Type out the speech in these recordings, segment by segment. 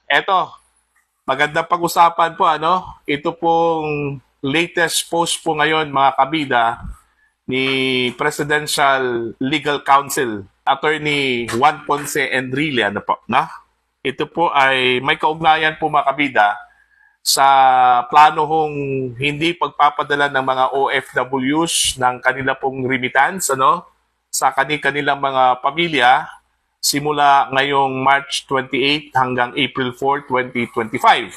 Eto, magandang pag-usapan po ano. Ito pong latest post po ngayon mga kabida ni Presidential Legal Counsel Attorney Juan Ponce Enrile ano po, na? Ito po ay may kaugnayan po mga kabida sa plano hong hindi pagpapadala ng mga OFWs ng kanila pong remittance ano sa kanilang mga pamilya simula ngayong March 28 hanggang April 4, 2025.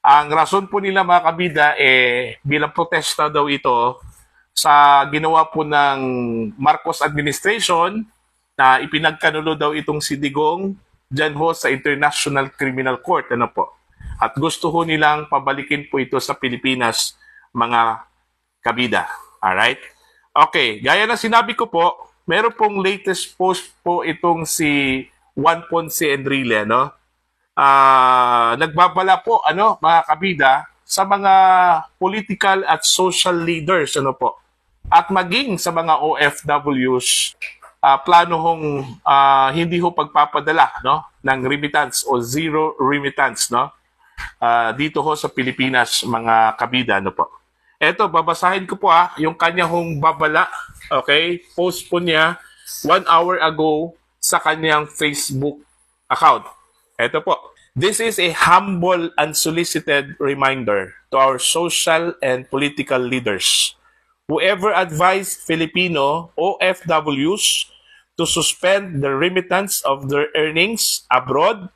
Ang rason po nila mga kabida bilang protesta daw ito sa ginawa po ng Marcos administration na ipinagkanulo daw itong si Digong dyan ho sa International Criminal Court. Ano po? At gusto ho nilang pabalikin po ito sa Pilipinas, mga kabida. Alright? Okay, gaya na sinabi ko po, meron pong latest post po itong si Juan Ponce Enrile, no? Nagbabala po, ano, mga kabida, sa mga political at social leaders, ano po, at maging sa mga OFWs, plano hong hindi ho pagpapadala, no, ng remittance o zero remittance, no, dito ho sa Pilipinas, mga kabida, ano po. Eto, babasahin ko po yung kanya hong babala. Okay? Post po niya 1 hour ago sa kanyang Facebook account. Eto po. This is a humble and solicited reminder to our social and political leaders. Whoever advised Filipino OFWs to suspend the remittance of their earnings abroad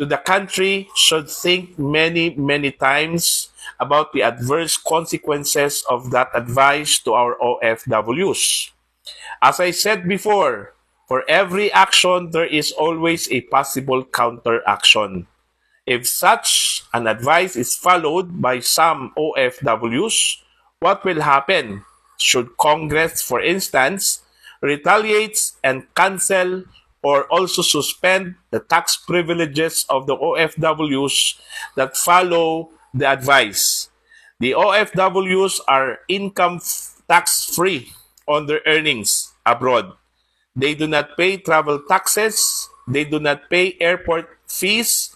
to the country should think many, many times about the adverse consequences of that advice to our OFWs. As I said before, for every action, there is always a possible counteraction. If such an advice is followed by some OFWs, what will happen? Should Congress, for instance, retaliate and cancel or also suspend the tax privileges of the OFWs that follow the advice. The OFWs are income tax-free on their earnings abroad. They do not pay travel taxes. They do not pay airport fees.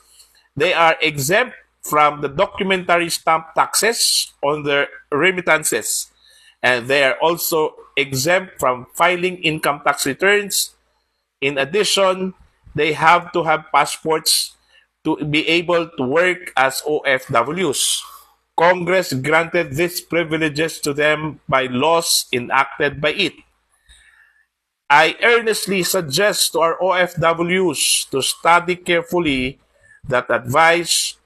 They are exempt from the documentary stamp taxes on their remittances. And they are also exempt from filing income tax returns. In addition, they have to have passports to be able to work as OFWs. Congress granted these privileges to them by laws enacted by it. I earnestly suggest to our OFWs to study carefully that advice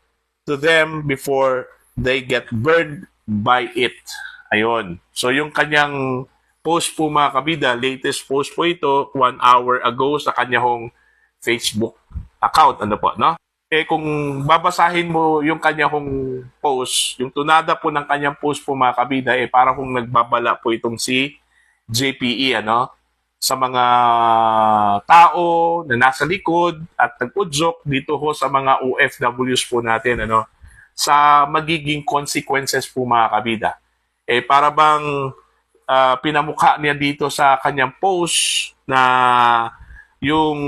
to them before they get burned by it. Ayun. So yung kanyang post po mga kabida, latest post po ito 1 hour ago sa kanyang Facebook account. Ano po, no? Kung babasahin mo yung kanyang post, yung tunada po ng kanyang post po mga kabida, para kung nagbabala po itong si JPE, ano? Sa mga tao na nasa likod at nag-udyok dito ho sa mga OFWs po natin, ano? Sa magiging consequences po mga kabida. Para bang pinamukha niya dito sa kanyang post na yung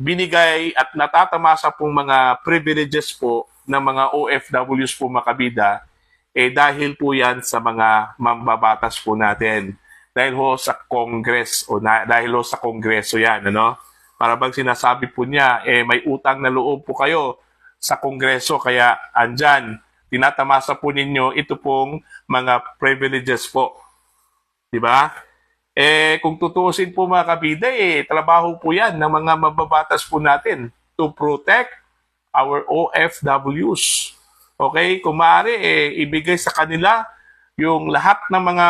binigay at natatamasa pong mga privileges po ng mga OFWs po makabida, dahil po yan sa mga mambabatas po natin. Dahil ho sa Congress dahil ho sa Kongreso yan, ano? Para bang sinasabi po niya, may utang na loob po kayo sa Kongreso, kaya andyan, tinatamasa po ninyo ito pong mga privileges po. Diba? Kung tutusin po mga kabida, trabaho po yan ng mga mababatas po natin to protect our OFWs. Okay? Kung maaari, ibigay sa kanila yung lahat ng mga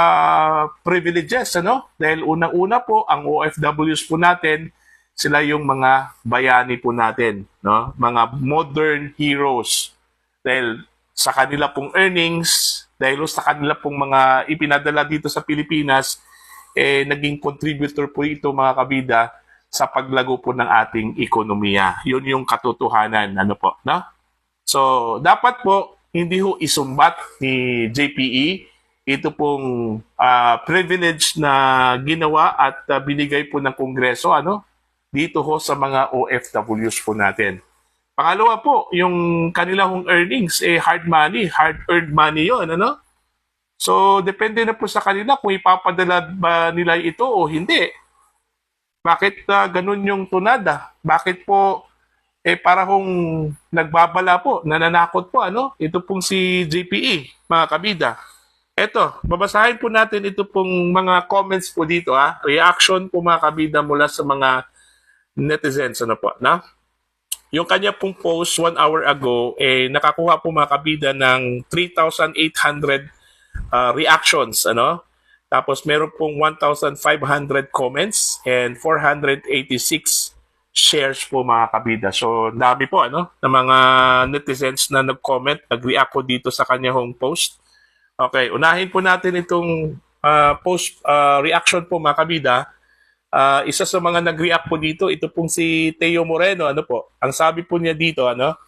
privileges, ano? Dahil unang-una po, ang OFWs po natin, sila yung mga bayani po natin, no? Mga modern heroes. Dahil sa kanila pong earnings, dahil sa kanila pong mga ipinadala dito sa Pilipinas, naging contributor po ito mga kabida sa paglago po ng ating ekonomiya. Yun yung katotohanan, ano po, no? So, dapat po, hindi ho isumbat ni JPE ito pong privilege na ginawa at binigay po ng Kongreso, ano? Dito ho sa mga OFWs po natin. Pangalawa po, yung kanilang earnings, hard money, hard-earned money yon, ano? So, depende na po sa kanila kung ipapadala ba nila ito o hindi. Bakit ganun yung tunada? Bakit po para kung nagbabala po, nananakot po, ano? Ito pong si JPE, mga kabida. Eto, babasahin po natin ito pong mga comments po dito, ha? Reaction po mga kabida mula sa mga netizens, ano po, na? Yung kanya pong post 1 hour ago, nakakuha po mga kabida ng 3,800 reactions, ano? Tapos meron pong 1,500 comments and 486 shares po mga kabida. So, dami po ano, ng mga netizens na nag-comment, nag-react po dito sa kanyang post. Okay, unahin po natin itong post reaction po mga kabida. Isa sa mga nag-react po dito, ito pong si Teo Moreno, ano po, ang sabi po niya dito, ano,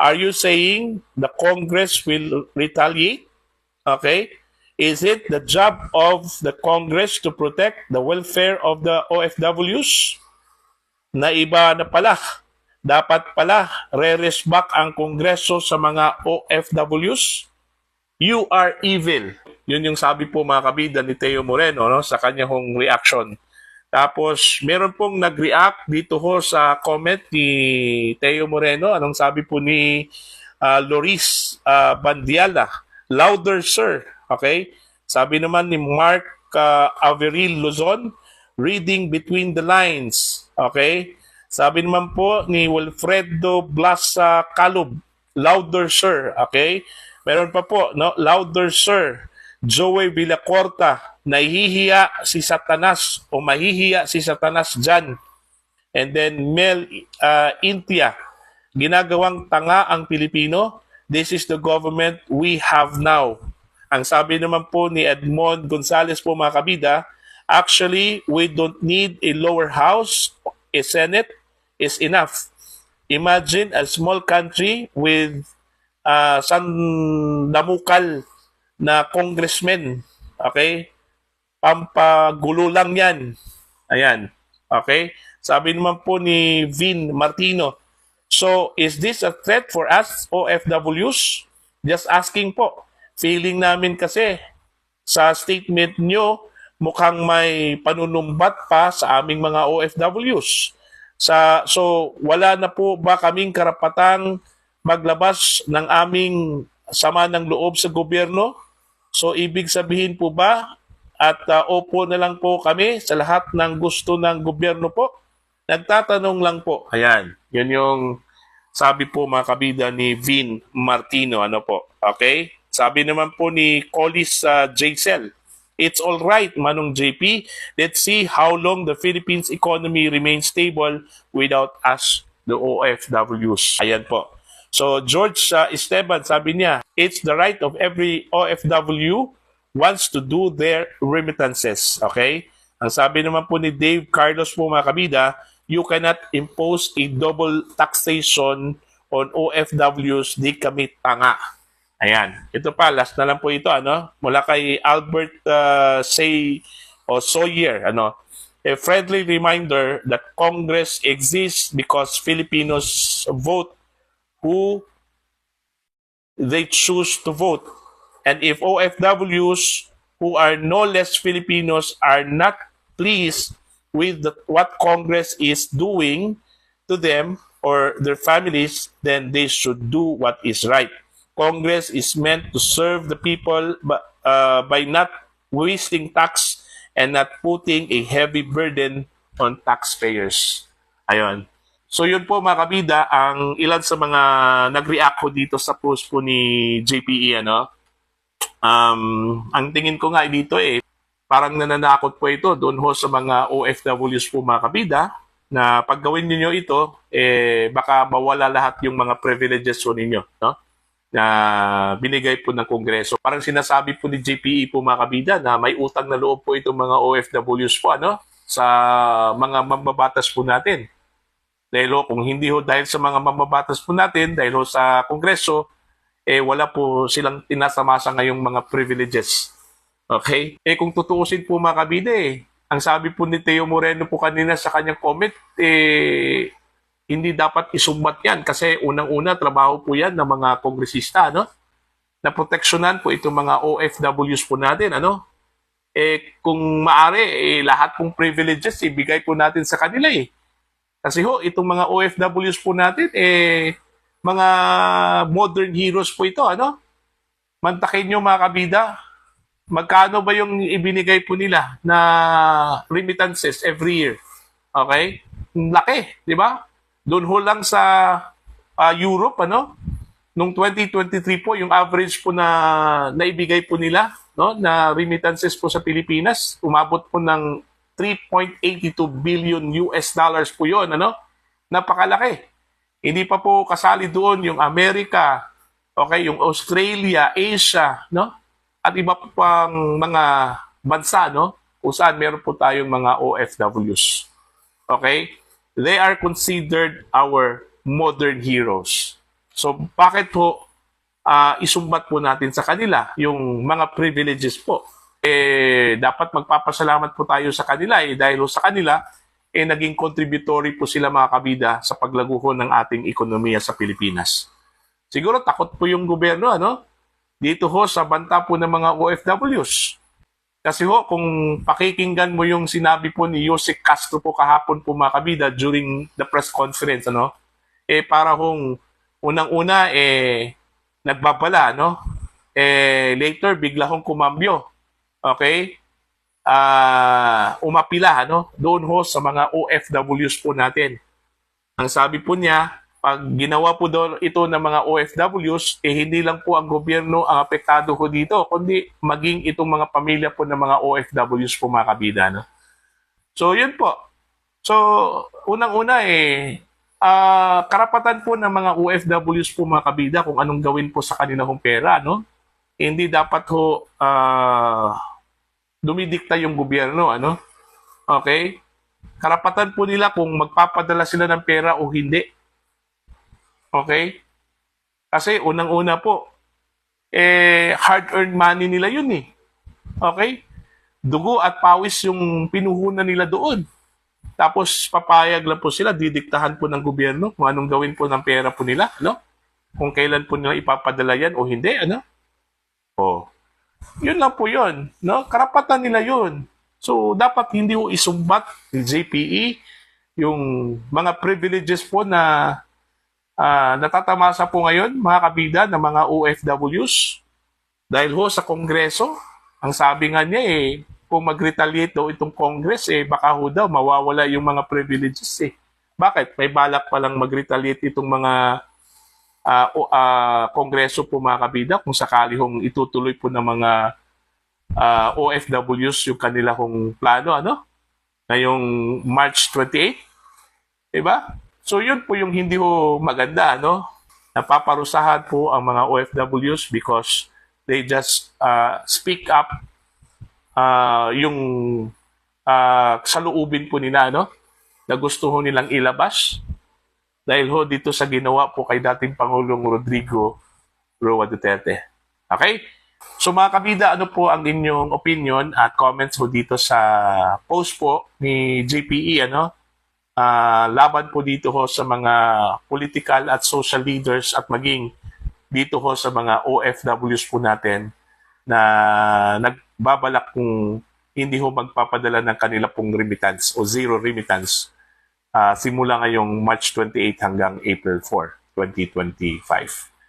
are you saying the Congress will retaliate? Okay? Is it the job of the Congress to protect the welfare of the OFWs? Na iba na pala, dapat pala re-rest back ang Kongreso sa mga OFWs? You are evil. Yun yung sabi po mga kabida ni Teo Moreno, no, sa kanyang reaction. Tapos, meron pong nag-react dito ho sa comment ni Teo Moreno. Anong sabi po ni Loris Bandiala? Louder, sir. Okay? Sabi naman ni Mark Averil Luzon, reading between the lines. Okay? Sabi naman po ni Wilfredo Blasa Calub, louder, sir. Okay? Meron pa po, no? Louder, sir. Joey Villacorta, nahihiya si Satanas o mahihiya si Satanas dyan. And then Mel Intia, ginagawang tanga ang Pilipino. This is the government we have now. Ang sabi naman po ni Edmond Gonzales po mga kabida, actually, we don't need a lower house. A Senate is enough. Imagine a small country with sandamukal na congressman. Okay? Pampagulo lang yan. Ayan. Okay? Sabi naman po ni Vin Martino, so, is this a threat for us, OFWs? Just asking po. Feeling namin kasi sa statement nyo, mukhang may panunumbat pa sa aming mga OFWs. So, wala na po ba kaming karapatang maglabas ng aming sama ng loob sa gobyerno? So, ibig sabihin po ba at opo na lang po kami sa lahat ng gusto ng gobyerno po? Nagtatanong lang po. Ayan, yun yung sabi po mga kabida ni Vin Martino. Ano po? Okay? Sabi naman po ni Collis Jcel, it's all right, Manong JP. Let's see how long the Philippines economy remains stable without us, the OFWs. Ayan po. So, George Esteban, sabi niya, it's the right of every OFW wants to do their remittances. Okay? Ang sabi naman po ni Dave Carlos po mga kabida, you cannot impose a double taxation on OFWs, di kami tanga. Ayan. Ito pa, last na lang po ito, ano? Mula kay Albert Sawyer, ano? A friendly reminder that Congress exists because Filipinos vote who they choose to vote. And if OFWs who are no less Filipinos are not pleased with what Congress is doing to them or their families, then they should do what is right. Congress is meant to serve the people by not wasting tax and not putting a heavy burden on taxpayers. Ayun. So yun po mga kabida, ang ilan sa mga nag-react ko dito sa post po ni JPE, ano? Ang tingin ko nga dito parang nananakot po ito doon ho sa mga OFWs po mga kabida, na pag gawin niyo ito, baka mawala lahat yung mga privileges po ninyo, no? Na binigay po ng Kongreso. Parang sinasabi po ni JPE po mga kabida na may utang na loob po itong mga OFWs po, ano? Sa mga mambabatas po natin. Dahil kung hindi ho dahil sa mga mamabatas po natin, dahil ho sa Kongreso, wala po silang tinasamasa ngayong mga privileges. Okay? Kung tutuusin po mga kabida, ang sabi po ni Teo Moreno po kanina sa kanyang comment, hindi dapat isumbat yan kasi unang-una trabaho po yan ng mga kongresista, no? Na proteksyonan po itong mga OFWs po natin, ano? Kung maaari, lahat pong privileges ibigay po natin sa kanila eh. Kasi ho, itong mga OFWs po natin, mga modern heroes po ito, ano? Mantakin nyo mga kabida, magkano ba yung ibinigay po nila na remittances every year? Okay? Laki, di ba? Doon ho lang sa Europe, ano? Nung 2023 po, yung average po na naibigay po nila, no, na remittances po sa Pilipinas, umabot po ng 3.82 billion US dollars po yon, ano? Napakalaki. Hindi pa po kasali doon yung Amerika, okay, yung Australia, Asia, no? At iba po pang mga bansa, no? Kung saan meron po tayong mga OFWs. Okay? They are considered our modern heroes. So, bakit po isumbat po natin sa kanila yung mga privileges po? Dapat magpapasalamat po tayo sa kanila dahil sa kanila, naging contributory po sila mga kabida sa paglago ng ating ekonomiya sa Pilipinas. Siguro takot po yung gobyerno, ano? Dito ho sa banta po ng mga OFWs. Kasi ho, kung pakikinggan mo yung sinabi po ni Yusek Castro po kahapon po mga kabida during the press conference, ano? Para hong unang-una, nagbabala, no? Later, bigla hong kumambyo. Okay? Umapila, no? Doon ho sa mga OFWs po natin. Ang sabi po niya, pag ginawa po doon ito ng mga OFWs, hindi lang po ang gobyerno ang apektado ho dito, kundi maging itong mga pamilya po ng mga OFWs po mga kabida, no? So, yun po. So, unang-una karapatan po ng mga OFWs po mga kabida kung anong gawin po sa kanilang pera, no? Hindi dapat ho dumidikta yung gobyerno, ano? Okay? Karapatan po nila kung magpapadala sila ng pera o hindi. Okay? Kasi unang-una po, hard-earned money nila yun eh. Okay? Dugo at pawis yung pinuhunan nila doon. Tapos papayag lang po sila, didiktahan po ng gobyerno kung anong gawin po ng pera po nila, no? Kung kailan po nila ipapadala yan o hindi, ano? Yun lang po yun, no? Karapatan nila yun. So, dapat hindi ho isumbat ni JPE yung mga privileges po na natatamasa po ngayon, mga kabida, ng mga OFWs. Dahil ho sa Kongreso, ang sabi nga niya kung mag-retaliate daw itong Congress, baka ho daw mawawala yung mga privileges Bakit? May balak palang mag-retaliate itong mga Kongreso po mga kabida kung sakali hong itutuloy po ng mga OFWs yung kanila hong plano, ano? Ngayong March 28. Diba? So yun po yung hindi ho maganda, no? Napaparusahan po ang mga OFWs because they just speak up yung saluubin po nila, no? Na gusto ho nilang ilabas dahil ho dito sa ginawa po kay dating Pangulong Rodrigo Roa Duterte. Okay? So mga kabida, ano po ang inyong opinion at comments ho dito sa post po ni JPE, ano? Laban po dito ho sa mga political at social leaders at maging dito ho sa mga OFWs po natin na nagbabalak kung hindi ho magpapadala ng kanila pong remittance o zero remittance simula ngayong March 28 hanggang April 4, 2025.